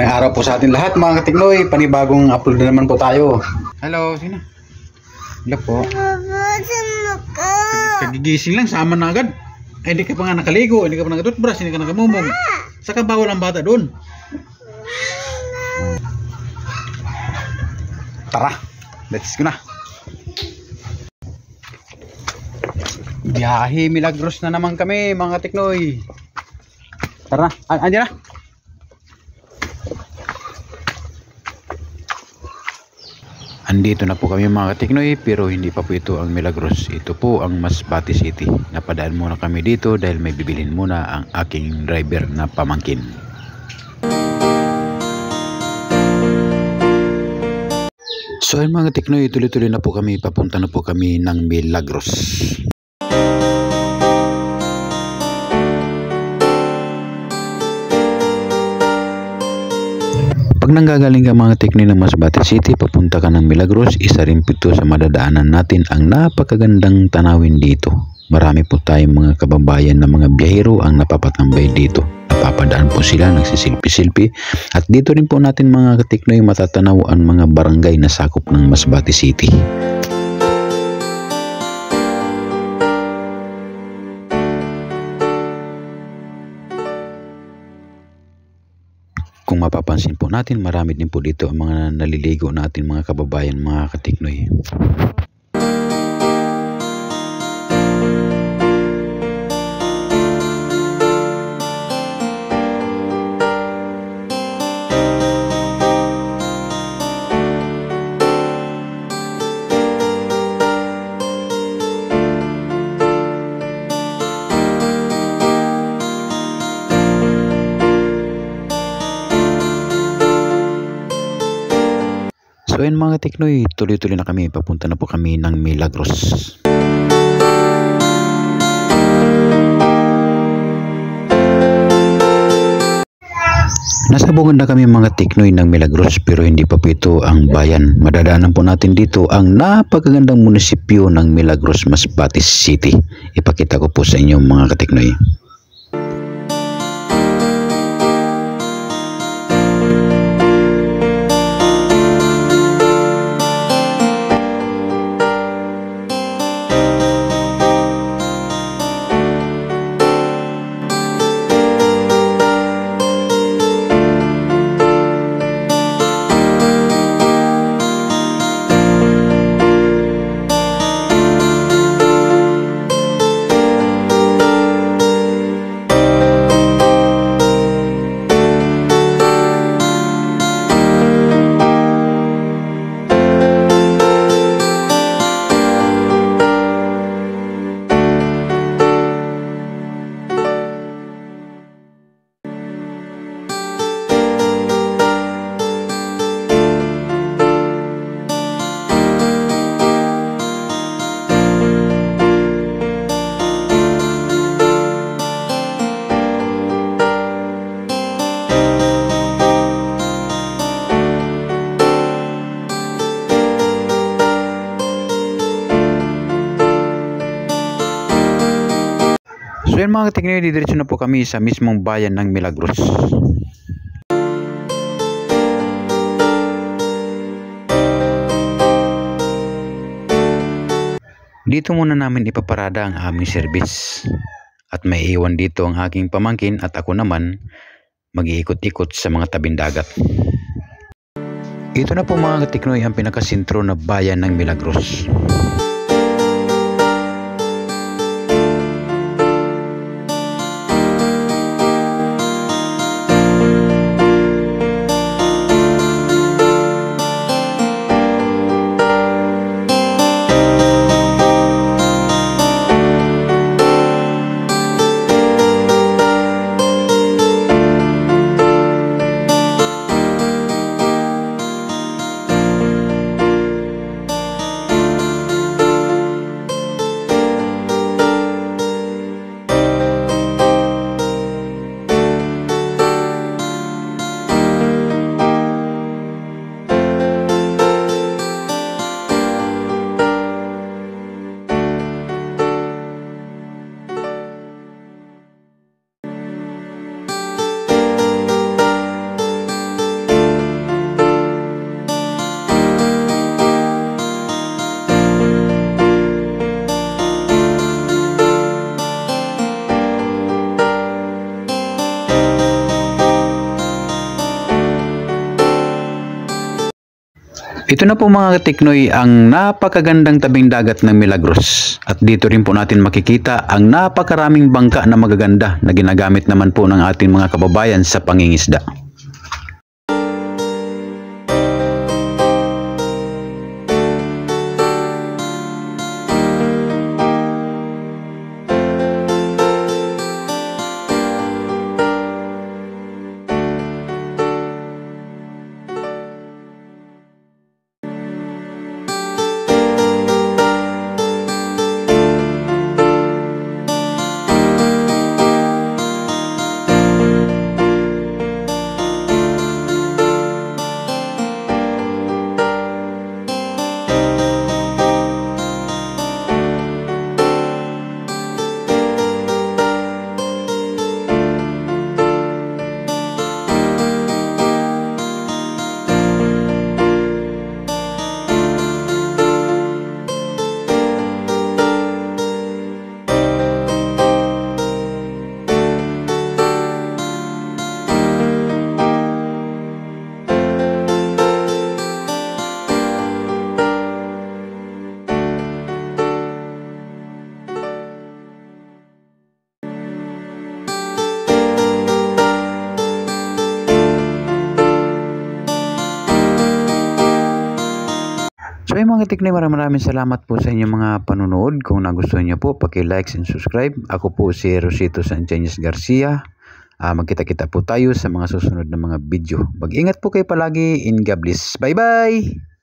Magandang araw po sa atin lahat mga katiknoy. Panibagong upload na naman po tayo. Hello, sino? Hello po. Kagigising lang, sama na agad. Ay, hindi ka pa nga nakaligo, hindi ka pa nag-toothbrush, hindi ka nakamumog. Saka bawal ang bata doon. Tara, let's go na. Biyahe Milagros na naman kami mga katiknoy. Tara, andyan na. Andito na po kami mga katiknoy, pero hindi pa po ito ang Milagros. Ito po ang Masbate City. Napadaan muna kami dito dahil may bibilhin muna ang aking driver na pamangkin. So ayun mga katiknoy, tuloy-tuloy na po kami. Papunta na po kami ng Milagros. Pag nanggagaling ka mga teknik ng Masbate City, papunta ka ng Milagros, isa rin po ito sa madadaanan natin ang napakagandang tanawin dito. Marami po tayong mga kababayan na mga biyahero ang napapatambay dito. Napapadaan po sila, nagsisilpi-silpi. At dito rin po natin mga katiknoy matatanaw ang mga barangay na sakop ng Masbate City. Kung mapapansin po natin, marami din po dito ang mga naliligo natin mga kababayan, mga katiknoy. So ayun mga tiknoy, tuloy-tuloy na kami, papunta na po kami ng Milagros. Nasa bungad na kami mga tiknoy ng Milagros, pero hindi pa po ito ang bayan. Madadaanan po natin dito ang napakagandang munisipyo ng Milagros, Masbate City. Ipakita ko po sa inyo mga katiknoy. So yan mga katiknoy, didiretso na po kami sa mismong bayan ng Milagros. Dito muna namin ipaparada ang aming service. At may iwan dito ang aking pamangkin at ako naman mag-iikot-ikot sa mga tabing dagat. Ito na po mga katiknoy ang pinakasentro na bayan ng Milagros. Ito na po mga katiknoy ang napakagandang tabing dagat ng Milagros. At dito rin po natin makikita ang napakaraming bangka na magaganda na ginagamit naman po ng ating mga kababayan sa pangingisda. So yung mga katiknoy, maraming salamat po sa inyong mga panunood. Kung nagustuhan niyo po, paki-like and subscribe. Ako po si Rosito Sanchanes Garcia. Magkita-kita po tayo sa mga susunod na mga video. Mag-ingat po kayo palagi. In God bless. Bye-bye!